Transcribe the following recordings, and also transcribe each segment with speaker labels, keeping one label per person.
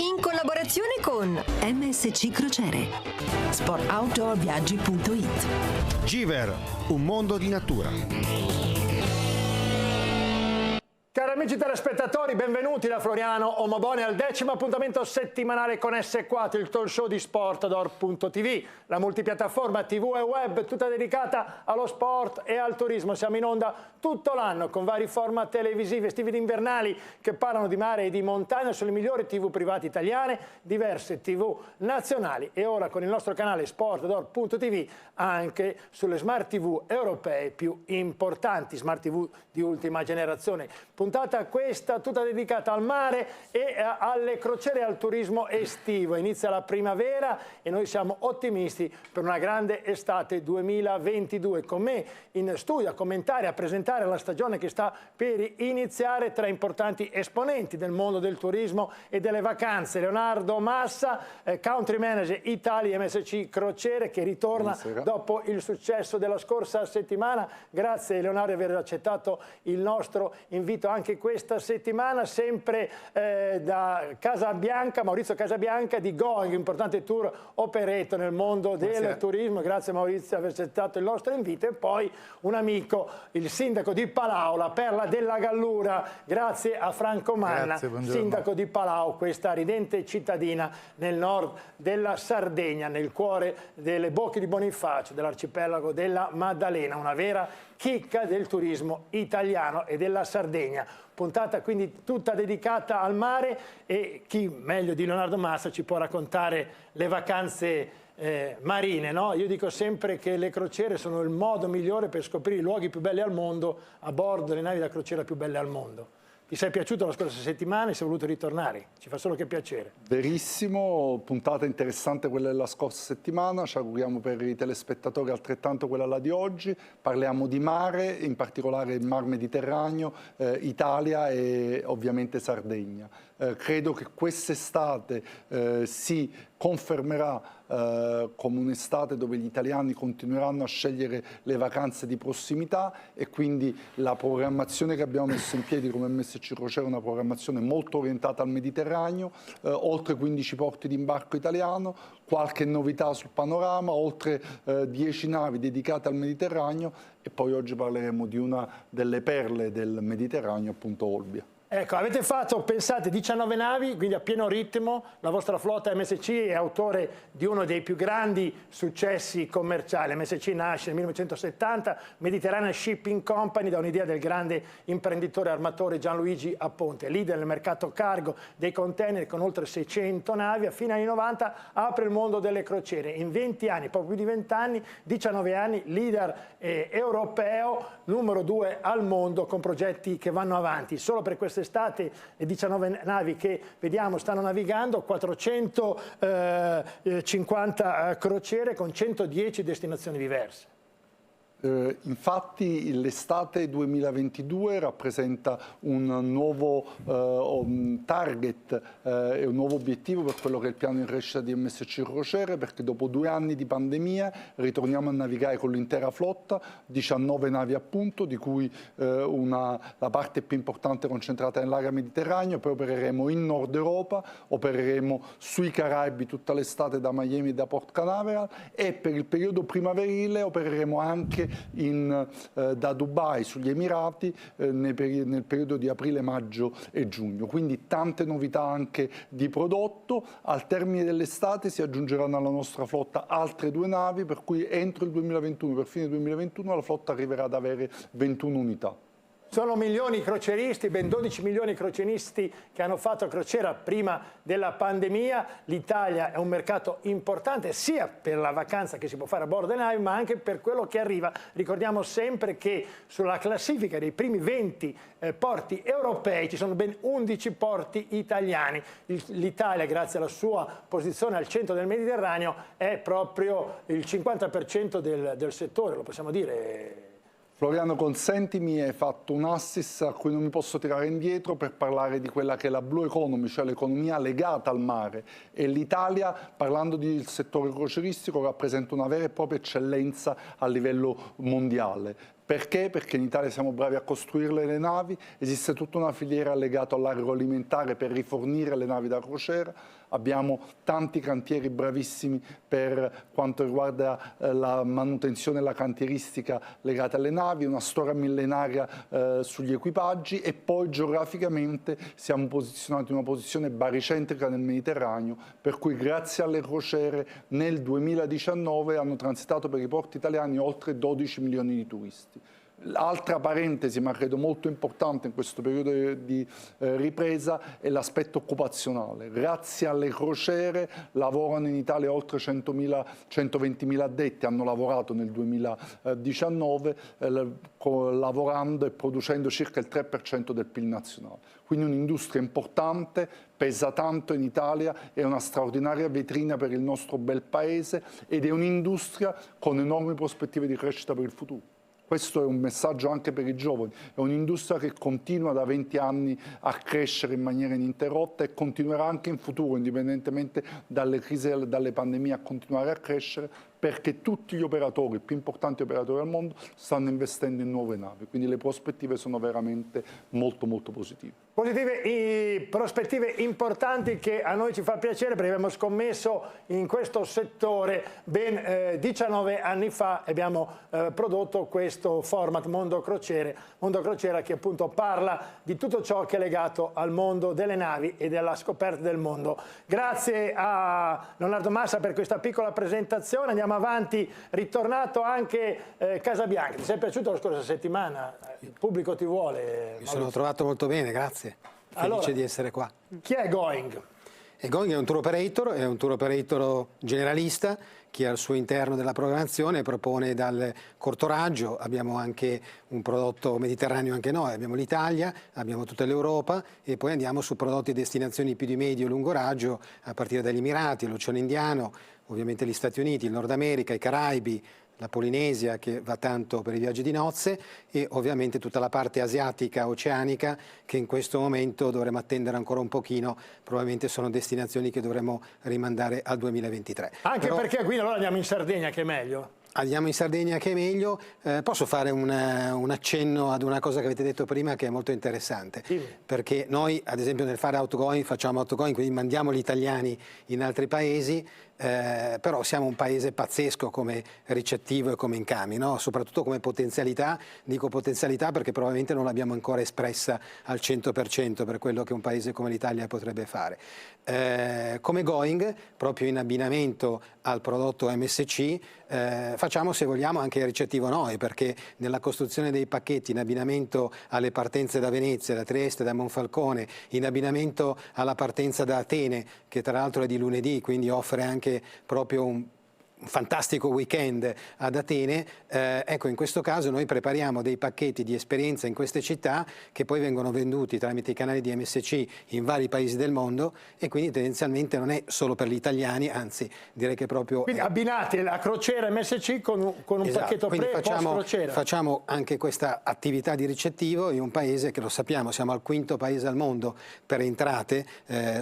Speaker 1: in collaborazione con
Speaker 2: MSC Crociere, sportoutdoorviaggi.it.
Speaker 3: Giver, un mondo di natura.
Speaker 4: Cari amici telespettatori, benvenuti da Floriano Omoboni al 10° appuntamento settimanale con S4, il talk show di Sportador.tv, la multipiattaforma TV e web tutta dedicata allo sport e al turismo. Siamo in onda tutto l'anno con vari format televisivi estivi ed invernali che parlano di mare e di montagna sulle migliori TV private italiane, diverse TV nazionali e ora con il nostro canale Sportador.tv anche sulle smart TV europee più importanti, smart TV di ultima generazione. Puntata questa tutta dedicata al mare e alle crociere e al turismo estivo. Inizia la primavera e noi siamo ottimisti per una grande estate 2022. Con me in studio a commentare, a presentare la stagione che sta per iniziare tra importanti esponenti del mondo del turismo e delle vacanze. Leonardo Massa, Country Manager Italia MSC Crociere, che ritorna dopo il successo della scorsa settimana. Grazie Leonardo di aver accettato il nostro invito anche questa settimana, sempre da Casabianca, Maurizio Casabianca di Going, importante tour operator nel mondo del turismo. Grazie Maurizio di aver accettato il nostro invito. E poi un amico, il sindaco di Palau, la perla della Gallura, grazie a Franco Manna, sindaco di Palau, questa ridente cittadina nel nord della Sardegna, nel cuore delle Bocche di Bonifacio, dell'arcipelago della Maddalena, una vera chicca del turismo italiano e della Sardegna. Puntata quindi tutta dedicata al mare e chi meglio di Leonardo Massa ci può raccontare le vacanze marine, no? Io dico sempre che le crociere sono il modo migliore per scoprire i luoghi più belli al mondo a bordo delle navi da crociera più belle al mondo. Ti sei piaciuto la scorsa settimana e sei voluto ritornare? Ci fa solo che piacere.
Speaker 5: Verissimo, puntata interessante quella della scorsa settimana, ci auguriamo per i telespettatori altrettanto quella là di oggi. Parliamo di mare, in particolare il Mar Mediterraneo, Italia e ovviamente Sardegna. Credo che quest'estate si confermerà come un'estate dove gli italiani continueranno a scegliere le vacanze di prossimità e quindi la programmazione che abbiamo messo in piedi come MSC Crociere è una programmazione molto orientata al Mediterraneo, oltre 15 porti di imbarco italiano, qualche novità sul panorama, oltre 10 navi dedicate al Mediterraneo e poi oggi parleremo di una delle perle del Mediterraneo, appunto Olbia.
Speaker 4: Ecco, avete fatto, pensate, 19 navi, quindi a pieno ritmo. La vostra flotta MSC è autore di uno dei più grandi successi commerciali. MSC nasce nel 1970, Mediterranean Shipping Company, da un'idea del grande imprenditore armatore Gianluigi Aponte, leader nel mercato cargo dei container con oltre 600 navi. A fine anni 90 apre il mondo delle crociere. In 20 anni, poco più di 20 anni, 19 anni, leader europeo, numero 2 al mondo con progetti che vanno avanti. Solo per quest'estate le 19 navi che vediamo stanno navigando, 450 crociere con 110 destinazioni diverse.
Speaker 5: Infatti l'estate 2022 rappresenta un nuovo target e un nuovo obiettivo per quello che è il piano in crescita di MSC Crociere, perché dopo 2 anni di pandemia ritorniamo a navigare con l'intera flotta, 19 navi appunto, di cui la parte più importante concentrata nell'area Mediterraneo. Poi opereremo in Nord Europa, opereremo sui Caraibi tutta l'estate da Miami e da Port Canaveral e per il periodo primaverile opereremo anche da Dubai sugli Emirati nel periodo di aprile, maggio e giugno. Quindi tante novità anche di prodotto. Al termine dell'estate si aggiungeranno alla nostra flotta altre 2 navi, per cui entro il 2021, per fine 2021, la flotta arriverà ad avere 21 unità.
Speaker 4: Sono milioni i crocieristi, ben 12 milioni i crocieristi che hanno fatto crociera prima della pandemia. L'Italia è un mercato importante sia per la vacanza che si può fare a bordo delle navi, ma anche per quello che arriva. Ricordiamo sempre che sulla classifica dei primi 20 porti europei ci sono ben 11 porti italiani. L'Italia, grazie alla sua posizione al centro del Mediterraneo, è proprio il 50% del settore, lo possiamo dire.
Speaker 5: Floriano, consentimi, hai fatto un assist a cui non mi posso tirare indietro per parlare di quella che è la Blue Economy, cioè l'economia legata al mare. E l'Italia, parlando del settore crocieristico, rappresenta una vera e propria eccellenza a livello mondiale. Perché? Perché in Italia siamo bravi a costruire le navi, esiste tutta una filiera legata all'agroalimentare per rifornire le navi da crociera, abbiamo tanti cantieri bravissimi per quanto riguarda la manutenzione e la cantieristica legata alle navi, una storia millenaria sugli equipaggi e poi geograficamente siamo posizionati in una posizione baricentrica nel Mediterraneo, per cui grazie alle crociere nel 2019 hanno transitato per i porti italiani oltre 12 milioni di turisti. Altra parentesi, ma credo molto importante in questo periodo di ripresa, è l'aspetto occupazionale. Grazie alle crociere lavorano in Italia oltre 120.000 addetti, hanno lavorato nel 2019 lavorando e producendo circa il 3% del PIL nazionale. Quindi un'industria importante, pesa tanto in Italia, è una straordinaria vetrina per il nostro bel paese ed è un'industria con enormi prospettive di crescita per il futuro. Questo è un messaggio anche per i giovani, è un'industria che continua da 20 anni a crescere in maniera ininterrotta e continuerà anche in futuro, indipendentemente dalle crisi e dalle pandemie, a continuare a crescere, perché tutti gli operatori, i più importanti operatori al mondo, stanno investendo in nuove navi, quindi le prospettive sono veramente molto molto positive.
Speaker 4: Prospettive importanti che a noi ci fa piacere perché abbiamo scommesso in questo settore ben 19 anni fa e abbiamo prodotto questo format Mondo Crociera che appunto parla di tutto ciò che è legato al mondo delle navi e della scoperta del mondo. Grazie a Leonardo Massa per questa piccola presentazione, andiamo avanti, ritornato anche Casabianca. Ti sei piaciuto la scorsa settimana? Il pubblico ti vuole.
Speaker 1: Mi sono trovato molto bene, grazie. Felice
Speaker 4: Allora,
Speaker 1: di essere qua.
Speaker 4: Chi è Going?
Speaker 1: E Going è un tour operator generalista che al suo interno della programmazione propone dal corto raggio, abbiamo anche un prodotto mediterraneo anche noi, abbiamo l'Italia, abbiamo tutta l'Europa e poi andiamo su prodotti e destinazioni più di medio e lungo raggio a partire dagli Emirati, l'Oceano Indiano, ovviamente gli Stati Uniti, il Nord America, i Caraibi, la Polinesia che va tanto per i viaggi di nozze e ovviamente tutta la parte asiatica, oceanica che in questo momento dovremo attendere ancora un pochino, probabilmente sono destinazioni che dovremo rimandare al 2023.
Speaker 4: Anche perché quindi allora andiamo in Sardegna che è meglio?
Speaker 1: Andiamo in Sardegna che è meglio, posso fare un accenno ad una cosa che avete detto prima che è molto interessante, perché noi ad esempio nel fare outgoing facciamo outgoing, quindi mandiamo gli italiani in altri paesi, però siamo un paese pazzesco come ricettivo e come incami, no? Soprattutto come potenzialità, dico potenzialità perché probabilmente non l'abbiamo ancora espressa al 100% per quello che un paese come l'Italia potrebbe fare. Come Going, proprio in abbinamento al prodotto MSC, facciamo se vogliamo anche il ricettivo noi, perché nella costruzione dei pacchetti in abbinamento alle partenze da Venezia, da Trieste, da Monfalcone, in abbinamento alla partenza da Atene, che tra l'altro è di lunedì, quindi offre anche proprio un fantastico weekend ad Atene, ecco in questo caso noi prepariamo dei pacchetti di esperienza in queste città che poi vengono venduti tramite i canali di MSC in vari paesi del mondo e quindi tendenzialmente non è solo per gli italiani, anzi direi che proprio...
Speaker 4: Quindi abbinate la crociera MSC con un pacchetto post crociera.
Speaker 1: Facciamo anche questa attività di ricettivo in un paese che lo sappiamo, siamo al quinto paese al mondo per entrate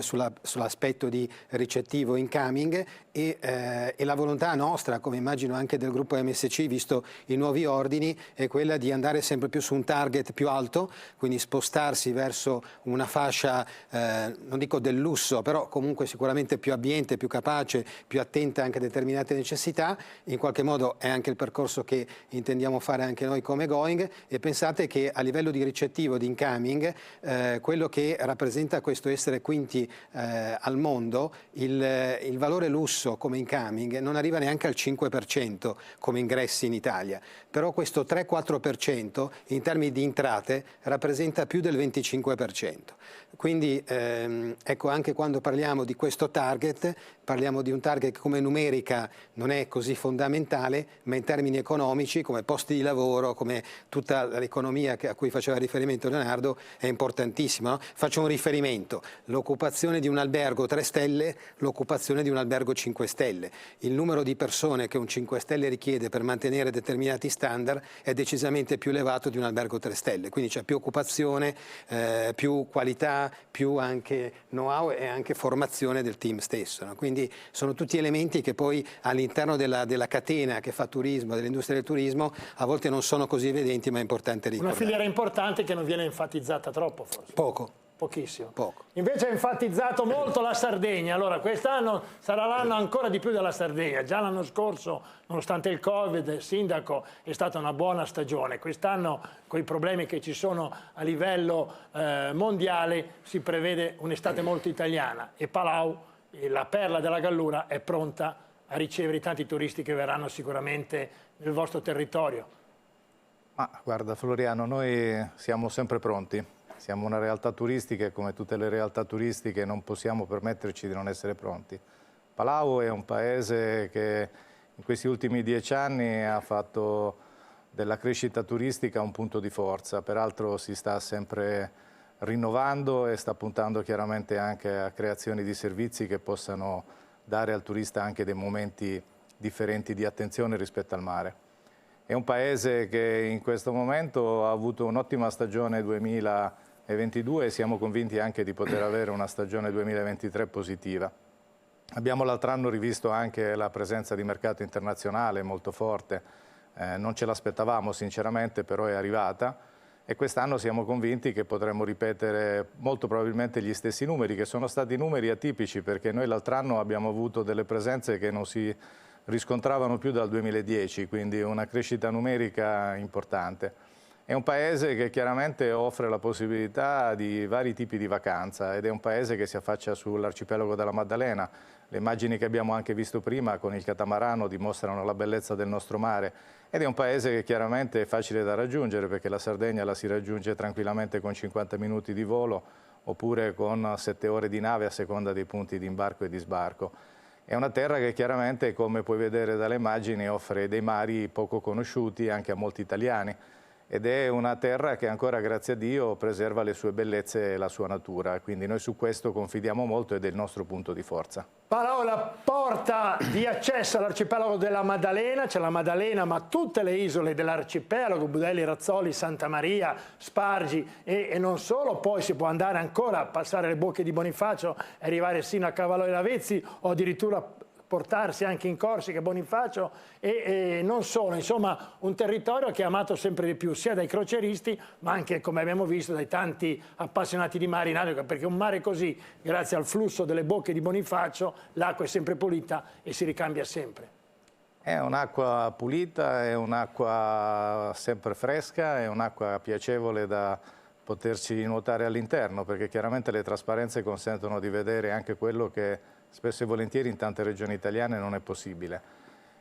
Speaker 1: sull'aspetto di ricettivo incoming e la volontà nostra, come immagino anche del gruppo MSC, visto i nuovi ordini, è quella di andare sempre più su un target più alto, quindi spostarsi verso una fascia, non dico del lusso, però comunque sicuramente più abbiente, più capace, più attenta anche a determinate necessità. In qualche modo è anche il percorso che intendiamo fare anche noi come Going e pensate che a livello di ricettivo, di incoming, quello che rappresenta questo essere quinti al mondo, il valore lusso come incoming non arriva neanche al 5% come ingressi in Italia, però questo 3-4% in termini di entrate rappresenta più del 25%. Quindi ecco, anche quando parliamo di questo target, parliamo di un target che come numerica non è così fondamentale, ma in termini economici, come posti di lavoro, come tutta l'economia a cui faceva riferimento Leonardo, è importantissimo. No? Faccio un riferimento, l'occupazione di un albergo 3 stelle, l'occupazione di un albergo 5 stelle. Il numero di di persone che un 5 Stelle richiede per mantenere determinati standard è decisamente più elevato di un albergo 3 Stelle, quindi c'è più occupazione, più qualità, più anche know-how e anche formazione del team stesso, no? Quindi sono tutti elementi che poi all'interno della catena che fa turismo, dell'industria del turismo, a volte non sono così evidenti, ma è importante ricordare.
Speaker 4: Una filiera importante che non viene enfatizzata troppo, forse.
Speaker 1: Poco.
Speaker 4: Pochissimo.
Speaker 1: Poco.
Speaker 4: Invece ha enfatizzato molto la Sardegna. Allora, quest'anno sarà l'anno ancora di più della Sardegna. Già l'anno scorso, nonostante il Covid, sindaco, è stata una buona stagione. Quest'anno, con i problemi che ci sono a livello mondiale, si prevede un'estate molto italiana e Palau, la perla della Gallura, è pronta a ricevere i tanti turisti che verranno sicuramente nel vostro territorio.
Speaker 6: Ma guarda Floriano, noi siamo sempre pronti. Siamo una realtà turistica e come tutte le realtà turistiche non possiamo permetterci di non essere pronti. Palau è un paese che in questi ultimi 10 anni ha fatto della crescita turistica un punto di forza, peraltro si sta sempre rinnovando e sta puntando chiaramente anche a creazioni di servizi che possano dare al turista anche dei momenti differenti di attenzione rispetto al mare. È un paese che in questo momento ha avuto un'ottima stagione 2022 e siamo convinti anche di poter avere una stagione 2023 positiva. Abbiamo l'altro anno rivisto anche la presenza di mercato internazionale molto forte, non ce l'aspettavamo sinceramente, però è arrivata e quest'anno siamo convinti che potremmo ripetere molto probabilmente gli stessi numeri, che sono stati numeri atipici perché noi l'altro anno abbiamo avuto delle presenze che non si riscontravano più dal 2010, quindi una crescita numerica importante. È un paese che chiaramente offre la possibilità di vari tipi di vacanza ed è un paese che si affaccia sull'arcipelago della Maddalena. Le immagini che abbiamo anche visto prima con il catamarano dimostrano la bellezza del nostro mare ed è un paese che chiaramente è facile da raggiungere perché la Sardegna la si raggiunge tranquillamente con 50 minuti di volo oppure con 7 ore di nave a seconda dei punti di imbarco e di sbarco. È una terra che chiaramente, come puoi vedere dalle immagini, offre dei mari poco conosciuti anche a molti italiani. Ed è una terra che ancora, grazie a Dio, preserva le sue bellezze e la sua natura, quindi noi su questo confidiamo molto ed è il nostro punto di forza.
Speaker 4: Palau, la porta di accesso all'arcipelago della Maddalena, c'è la Maddalena ma tutte le isole dell'arcipelago, Budelli, Razzoli, Santa Maria, Spargi e non solo, poi si può andare ancora a passare le bocche di Bonifacio e arrivare sino a Cavallo dei Lavezzi o addirittura portarsi anche in Corsica, Bonifacio e non solo, insomma un territorio che è amato sempre di più sia dai crocieristi ma anche, come abbiamo visto, dai tanti appassionati di mare in Africa, perché un mare così, grazie al flusso delle bocche di Bonifacio, l'acqua è sempre pulita e si ricambia sempre.
Speaker 6: È un'acqua pulita, è un'acqua sempre fresca, è un'acqua piacevole da poterci nuotare all'interno, perché chiaramente le trasparenze consentono di vedere anche quello che spesso e volentieri in tante regioni italiane non è possibile.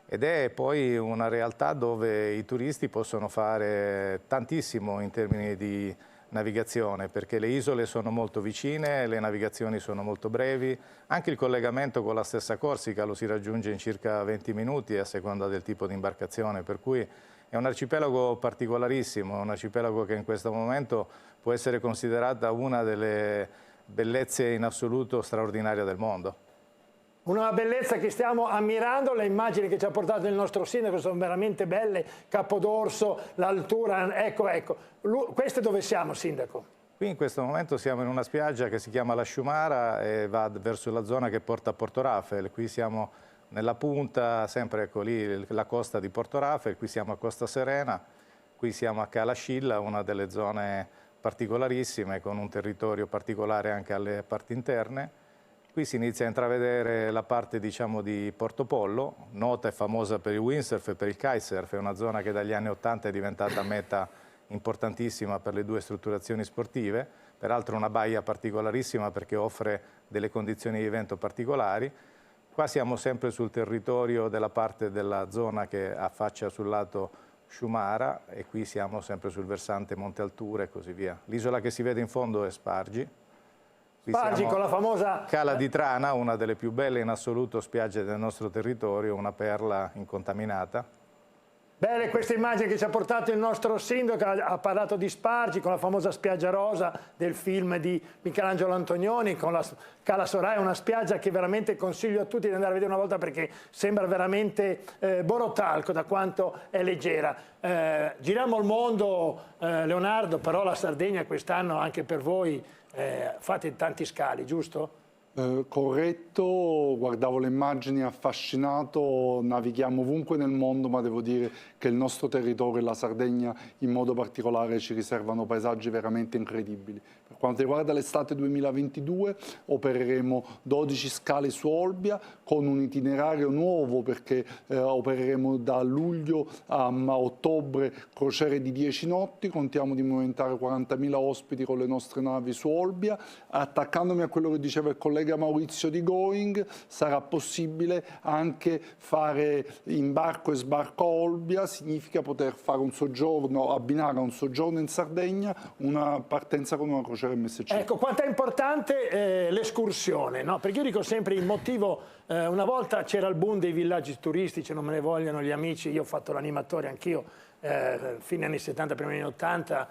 Speaker 6: Ed è poi una realtà dove i turisti possono fare tantissimo in termini di navigazione, perché le isole sono molto vicine, le navigazioni sono molto brevi, anche il collegamento con la stessa Corsica lo si raggiunge in circa 20 minuti a seconda del tipo di imbarcazione, per cui è un arcipelago particolarissimo, un arcipelago che in questo momento può essere considerata una delle bellezze in assoluto straordinarie del mondo.
Speaker 4: Una bellezza che stiamo ammirando, le immagini che ci ha portato il nostro sindaco sono veramente belle, Capodorso, l'altura, ecco. Queste dove siamo, sindaco?
Speaker 6: Qui in questo momento siamo in una spiaggia che si chiama la Sciumara e va verso la zona che porta a Porto Rafael. Qui siamo nella punta, sempre ecco lì la costa di Porto Rafael, qui siamo a Costa Serena, qui siamo a Cala Scilla, una delle zone particolarissime con un territorio particolare anche alle parti interne. Qui si inizia a intravedere la parte diciamo di Portopollo, nota e famosa per il windsurf e per il kitesurf, è una zona che dagli anni '80 è diventata meta importantissima per le due strutturazioni sportive, peraltro una baia particolarissima perché offre delle condizioni di vento particolari. Qua siamo sempre sul territorio della parte della zona che affaccia sul lato Sciumara e qui siamo sempre sul versante Monte Altura e così via. L'isola che si vede in fondo è Spargi.
Speaker 4: Spargi con la famosa
Speaker 6: Cala di Trana, una delle più belle in assoluto spiagge del nostro territorio, una perla incontaminata.
Speaker 4: Belle queste immagini che ci ha portato il nostro sindaco, ha parlato di Spargi con la famosa spiaggia rosa del film di Michelangelo Antonioni, con la Cala Soraya, una spiaggia che veramente consiglio a tutti di andare a vedere una volta perché sembra veramente Borotalco da quanto è leggera. Giriamo il mondo, Leonardo, però la Sardegna quest'anno anche per voi fate tanti scali, giusto?
Speaker 5: Corretto, guardavo le immagini affascinato, navighiamo ovunque nel mondo, ma devo dire che il nostro territorio e la Sardegna in modo particolare ci riservano paesaggi veramente incredibili. Per quanto riguarda l'estate 2022 opereremo 12 scale su Olbia con un itinerario nuovo perché opereremo da luglio a ottobre crociere di 10 notti, contiamo di movimentare 40.000 ospiti con le nostre navi su Olbia. Attaccandomi a quello che diceva il collega Maurizio di Going, sarà possibile anche fare imbarco e sbarco a Olbia, significa poter fare un soggiorno, abbinare a un soggiorno in Sardegna una partenza con una crociera MSC.
Speaker 4: Ecco, quanto è importante l'escursione, no? Perché io dico sempre il motivo, una volta c'era il boom dei villaggi turistici, non me ne vogliono gli amici, io ho fatto l'animatore anch'io, fine anni 70, primi anni 80,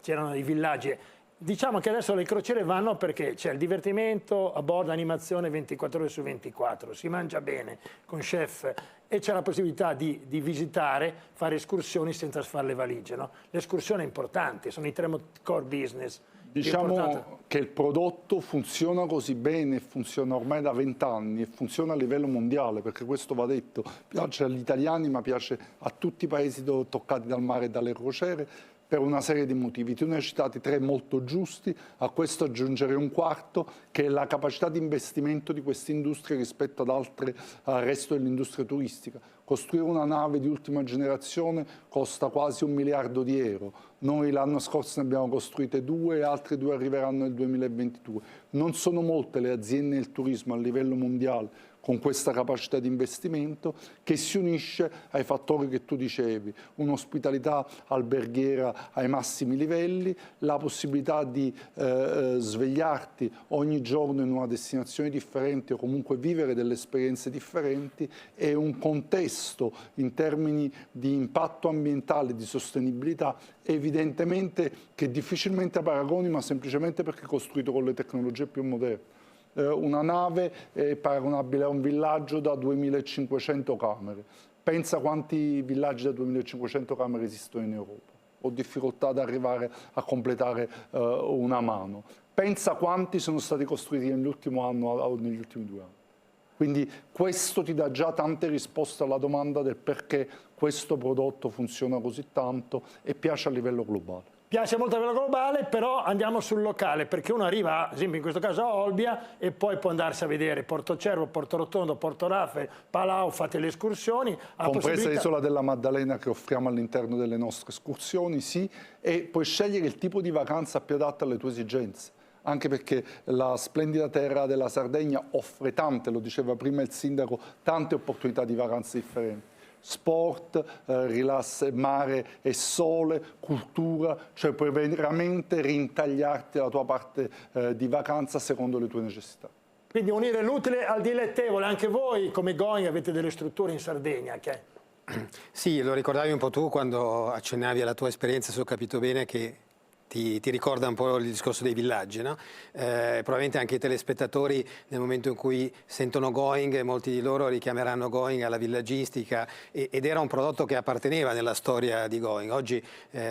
Speaker 4: c'erano i villaggi. Diciamo che adesso le crociere vanno perché c'è il divertimento a bordo, animazione 24 ore su 24, si mangia bene con chef e c'è la possibilità di visitare, fare escursioni senza fare le valigie. No? L'escursione è importante, sono i tre core business.
Speaker 5: Diciamo che il prodotto funziona così bene, funziona ormai da 20 anni e funziona a livello mondiale, perché questo va detto, piace agli italiani ma piace a tutti i paesi toccati dal mare e dalle crociere, per una serie di motivi. Tu ne hai citati tre molto giusti, a questo aggiungerei un quarto, che è la capacità di investimento di queste industrie rispetto ad altre, al resto dell'industria turistica. Costruire una nave di ultima generazione costa quasi 1 miliardo di euro. Noi l'anno scorso ne abbiamo costruite 2 e altre 2 arriveranno nel 2022. Non sono molte le aziende del turismo a livello mondiale con questa capacità di investimento che si unisce ai fattori che tu dicevi, un'ospitalità alberghiera ai massimi livelli, la possibilità di svegliarti ogni giorno in una destinazione differente o comunque vivere delle esperienze differenti e un contesto in termini di impatto ambientale e di sostenibilità evidentemente che difficilmente paragoni, ma semplicemente perché è costruito con le tecnologie più moderne. Una nave è paragonabile a un villaggio da 2500 camere. Pensa quanti villaggi da 2500 camere esistono in Europa. Ho difficoltà ad arrivare a completare una mano. Pensa quanti sono stati costruiti nell'ultimo anno o negli ultimi 2 anni. Quindi questo ti dà già tante risposte alla domanda del perché questo prodotto funziona così tanto e piace a livello globale.
Speaker 4: Piace molto a livello globale, però andiamo sul locale, perché uno arriva, ad esempio in questo caso a Olbia, e poi può andarsi a vedere Porto Cervo, Porto Rotondo, Porto Raffaele, Palau, fate le escursioni.
Speaker 5: Compresa l'isola della Maddalena che offriamo all'interno delle nostre escursioni, sì, e puoi scegliere il tipo di vacanza più adatta alle tue esigenze. Anche perché la splendida terra della Sardegna offre tante, lo diceva prima il sindaco, tante opportunità di vacanze differenti. Sport, rilasso, mare e sole, cultura, cioè puoi veramente rintagliarti la tua parte di vacanza secondo le tue necessità.
Speaker 4: Quindi unire l'utile al dilettevole, anche voi come Going avete delle strutture in Sardegna. Che...
Speaker 1: Sì, lo ricordavi un po' tu quando accennavi alla tua esperienza, se ho capito bene che ti ricorda un po' il discorso dei villaggi, no? Probabilmente anche i telespettatori nel momento in cui sentono Going, molti di loro richiameranno Going alla villaggistica ed era un prodotto che apparteneva nella storia di Going. Oggi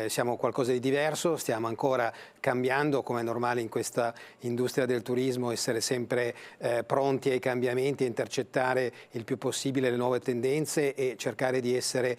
Speaker 1: siamo qualcosa di diverso, stiamo ancora cambiando, come è normale in questa industria del turismo, essere sempre pronti ai cambiamenti, intercettare il più possibile le nuove tendenze e cercare di essere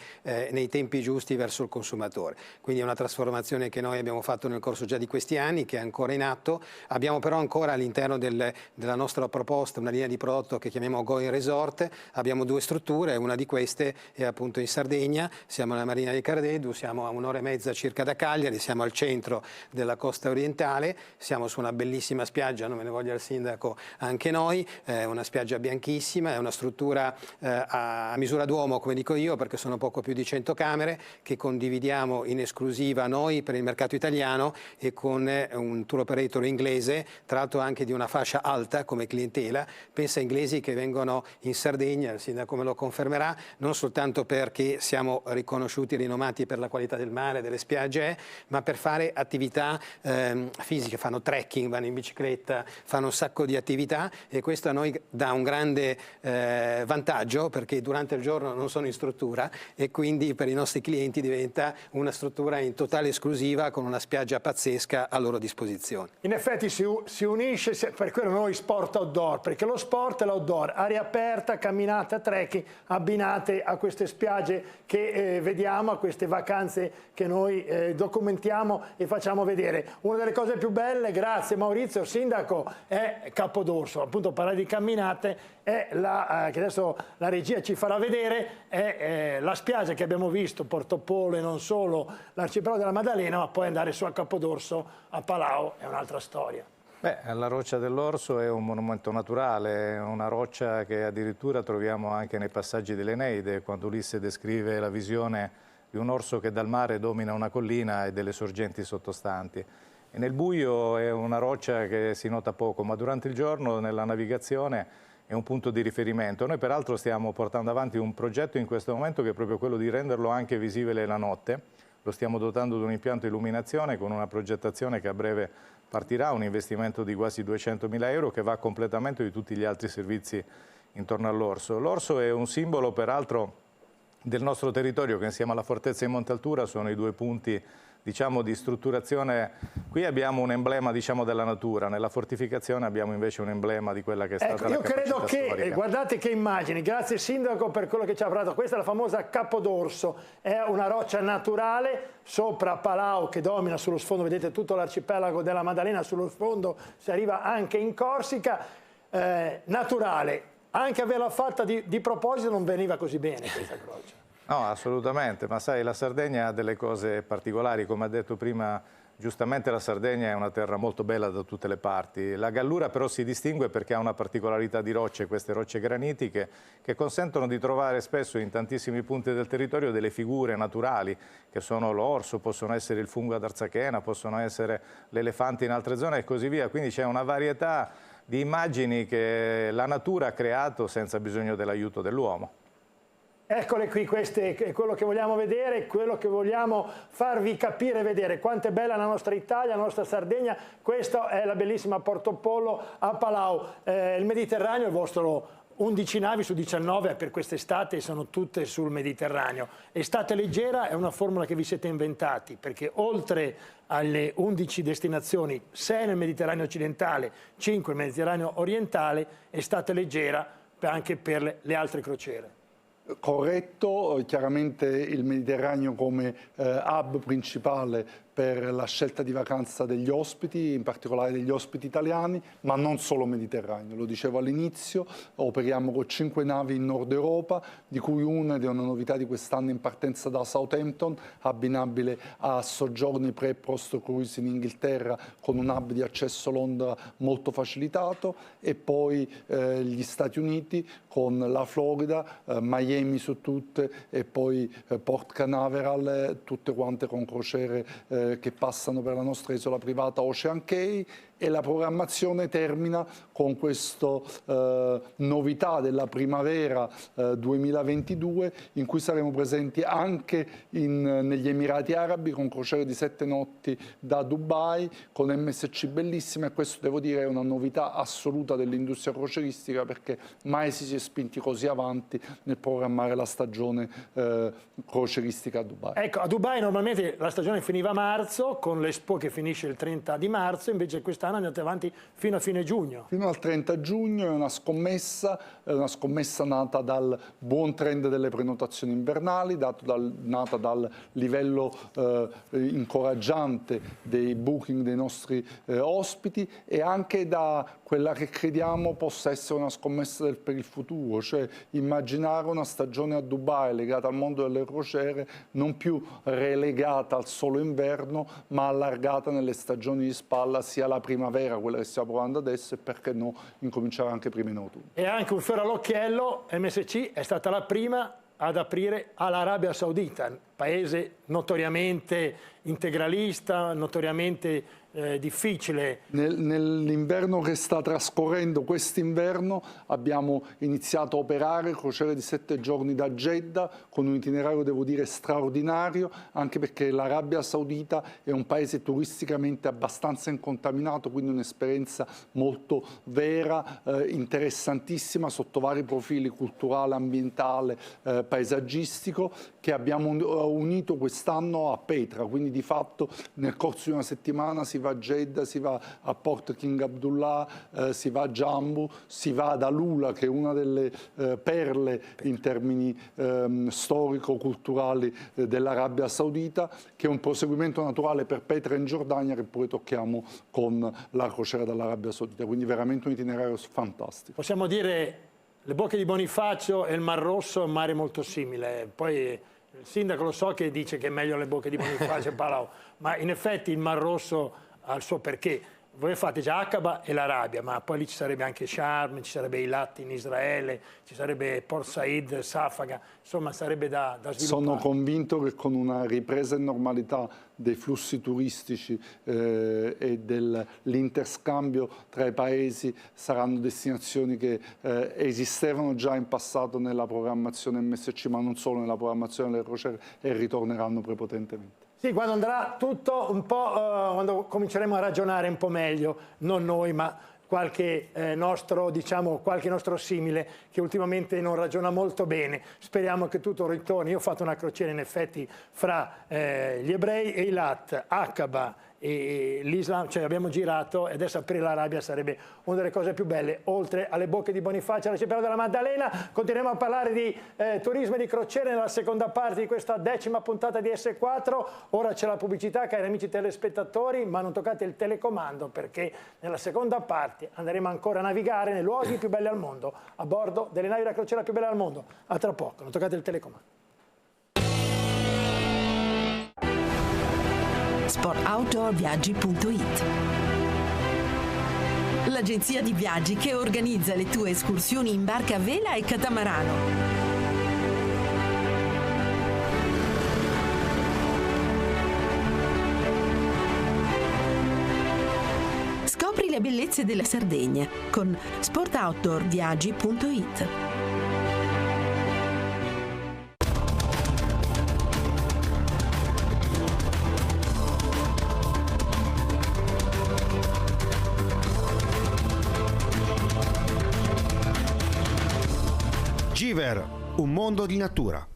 Speaker 1: nei tempi giusti verso il consumatore. Quindi è una trasformazione che noi abbiamo fatto nel corso già di questi anni, che è ancora in atto. Abbiamo però ancora all'interno della nostra proposta una linea di prodotto che chiamiamo Going Resort. Abbiamo 2 strutture, una di queste è appunto in Sardegna, siamo alla Marina di Cardeddu, siamo a 1 ora e mezza circa da Cagliari, siamo al centro della costa costa orientale, siamo su una bellissima spiaggia, non me ne voglia il sindaco, anche noi, una spiaggia bianchissima, è una struttura a misura d'uomo, come dico io, perché sono poco più di 100 camere che condividiamo in esclusiva noi per il mercato italiano e con un tour operator inglese, tra l'altro anche di una fascia alta come clientela. Pensa a inglesi che vengono in Sardegna, il sindaco me lo confermerà, non soltanto perché siamo riconosciuti e rinomati per la qualità del mare, delle spiagge, ma per fare attività fisiche, fanno trekking, vanno in bicicletta, fanno un sacco di attività e questo a noi dà un grande vantaggio perché durante il giorno non sono in struttura e quindi per i nostri clienti diventa una struttura in totale esclusiva con una spiaggia pazzesca a loro disposizione.
Speaker 4: In effetti si unisce, per quello noi sport outdoor, perché lo sport è l'outdoor, aria aperta, camminate, trekking, abbinate a queste spiagge che vediamo, a queste vacanze che noi documentiamo e facciamo vedere. Una delle cose più belle, grazie Maurizio, sindaco, è Capodorso. Appunto parlare di camminate, è che adesso la regia ci farà vedere, è la spiaggia che abbiamo visto, Portopolo e non solo, l'arcipelago della Maddalena, ma poi andare su a Capodorso, a Palau, è un'altra storia.
Speaker 6: Beh, la roccia dell'Orso è un monumento naturale, è una roccia che addirittura troviamo anche nei passaggi dell'Eneide, quando Ulisse descrive la visione di un orso che dal mare domina una collina e delle sorgenti sottostanti. E nel buio è una roccia che si nota poco, ma durante il giorno nella navigazione è un punto di riferimento. Noi peraltro stiamo portando avanti un progetto in questo momento che è proprio quello di renderlo anche visibile la notte. Lo stiamo dotando di un impianto illuminazione con una progettazione che a breve partirà, un investimento di quasi 200.000 euro che va a completamento di tutti gli altri servizi intorno all'Orso. L'Orso è un simbolo peraltro del nostro territorio che insieme alla fortezza di Montaltura sono i due punti diciamo di strutturazione. Qui abbiamo un emblema diciamo della natura, nella fortificazione abbiamo invece un emblema di quella che è stata la capacità
Speaker 4: storica. Io credo che, guardate che immagini, grazie Sindaco per quello che ci ha parlato, questa è la famosa Capodorso, è una roccia naturale sopra Palau che domina sullo sfondo, vedete tutto l'arcipelago della Maddalena sullo sfondo, si arriva anche in Corsica, naturale, anche averla fatta di proposito non veniva così bene questa croce.
Speaker 6: No, assolutamente, ma sai, la Sardegna ha delle cose particolari, come ha detto prima, giustamente la Sardegna è una terra molto bella da tutte le parti. La Gallura però si distingue perché ha una particolarità di rocce, queste rocce granitiche, che consentono di trovare spesso in tantissimi punti del territorio delle figure naturali, che sono l'orso, possono essere il fungo ad Arzachena, possono essere l'elefante in altre zone e così via. Quindi c'è una varietà di immagini che la natura ha creato senza bisogno dell'aiuto dell'uomo.
Speaker 4: Eccole qui, questo è quello che vogliamo vedere, quello che vogliamo farvi capire e vedere. Quanto è bella la nostra Italia, la nostra Sardegna. Questa è la bellissima Portopolo a Palau. Il Mediterraneo, il vostro 11 navi su 19 per quest'estate sono tutte sul Mediterraneo. Estate leggera è una formula che vi siete inventati, perché oltre alle 11 destinazioni, 6 nel Mediterraneo occidentale, 5 nel Mediterraneo orientale, estate leggera anche per le altre crociere.
Speaker 5: Corretto, chiaramente il Mediterraneo come hub principale per la scelta di vacanza degli ospiti, in particolare degli ospiti italiani, ma non solo Mediterraneo. Lo dicevo all'inizio, operiamo con 5 navi in Nord Europa, di cui una ed è una novità di quest'anno in partenza da Southampton, abbinabile a soggiorni pre e post cruise in Inghilterra con un hub di accesso Londra molto facilitato, e poi gli Stati Uniti con la Florida, Miami su tutte e poi Port Canaveral, tutte quante con crociere che passano per la nostra isola privata Ocean Cay, e la programmazione termina con questa novità della primavera 2022 in cui saremo presenti anche negli Emirati Arabi con crociere di 7 notti da Dubai con MSC bellissima, e questo devo dire è una novità assoluta dell'industria croceristica perché mai si è spinti così avanti nel programmare la stagione croceristica a Dubai.
Speaker 4: Ecco, a Dubai normalmente la stagione finiva a marzo con l'Expo che finisce il 30 di marzo, invece quest'anno quest'anno andate avanti fino a fine giugno.
Speaker 5: Fino al 30 giugno è una scommessa nata dal buon trend delle prenotazioni invernali, nata dal livello incoraggiante dei booking dei nostri ospiti e anche da quella che crediamo possa essere una scommessa per il futuro, cioè immaginare una stagione a Dubai legata al mondo delle crociere non più relegata al solo inverno, ma allargata nelle stagioni di spalla, sia la primavera, quella che stiamo provando adesso, e perché no incominciare anche prima in autunno.
Speaker 4: E anche un fiore all'occhiello, MSC è stata la prima ad aprire all'Arabia Saudita, paese notoriamente integralista, notoriamente difficile.
Speaker 5: Nell'inverno che sta trascorrendo, quest'inverno, abbiamo iniziato a operare crociere di 7 giorni da Jeddah con un itinerario, devo dire, straordinario, anche perché l'Arabia Saudita è un paese turisticamente abbastanza incontaminato, quindi un'esperienza molto vera, interessantissima sotto vari profili: culturale, ambientale, paesaggistico, che abbiamo unito quest'anno a Petra. Quindi di fatto nel corso di una settimana si va a Jeddah, si va a Port King Abdullah, si va a Jammu, si va ad Alula, che è una delle perle in termini storico-culturali dell'Arabia Saudita, che è un proseguimento naturale per Petra in Giordania, che poi tocchiamo con la crociera dall'Arabia Saudita. Quindi veramente un itinerario fantastico.
Speaker 4: Possiamo dire le Bocche di Bonifacio e il Mar Rosso è un mare molto simile. Poi il sindaco lo so che dice che è meglio le Bocche di Bonifacio e Palau, ma in effetti il Mar Rosso ha il suo perché. Voi fate già Aqaba e l'Arabia, ma poi lì ci sarebbe anche Sharm, ci sarebbe Eilat in Israele, ci sarebbe Port Said, Safaga, insomma sarebbe da sviluppare.
Speaker 5: Sono convinto che con una ripresa in normalità dei flussi turistici e dell'interscambio tra i paesi saranno destinazioni che esistevano già in passato nella programmazione MSC, ma non solo nella programmazione delle crociere, e ritorneranno prepotentemente.
Speaker 4: Sì, quando andrà tutto un po', quando cominceremo a ragionare un po' meglio, non noi, ma qualche nostro simile che ultimamente non ragiona molto bene. Speriamo che tutto ritorni. Io ho fatto una crociera in effetti fra gli ebrei e Eilat, Aqaba e l'Islam, cioè abbiamo girato, e adesso aprire l'Arabia sarebbe una delle cose più belle, oltre alle Bocche di Bonifacio, alla Cipriano della Maddalena. Continuiamo a parlare di turismo e di crociere nella seconda parte di questa 10ª puntata di S4. Ora c'è la pubblicità, cari amici telespettatori, ma non toccate il telecomando, perché nella seconda parte andremo ancora a navigare nei luoghi più belli al mondo, a bordo delle navi da crociera più belle al mondo. A tra poco, non toccate il telecomando.
Speaker 2: sportoutdoorviaggi.it, l'agenzia di viaggi che organizza le tue escursioni in barca a vela e catamarano. Scopri le bellezze della Sardegna con sportoutdoorviaggi.it.
Speaker 3: Giver, un mondo di natura.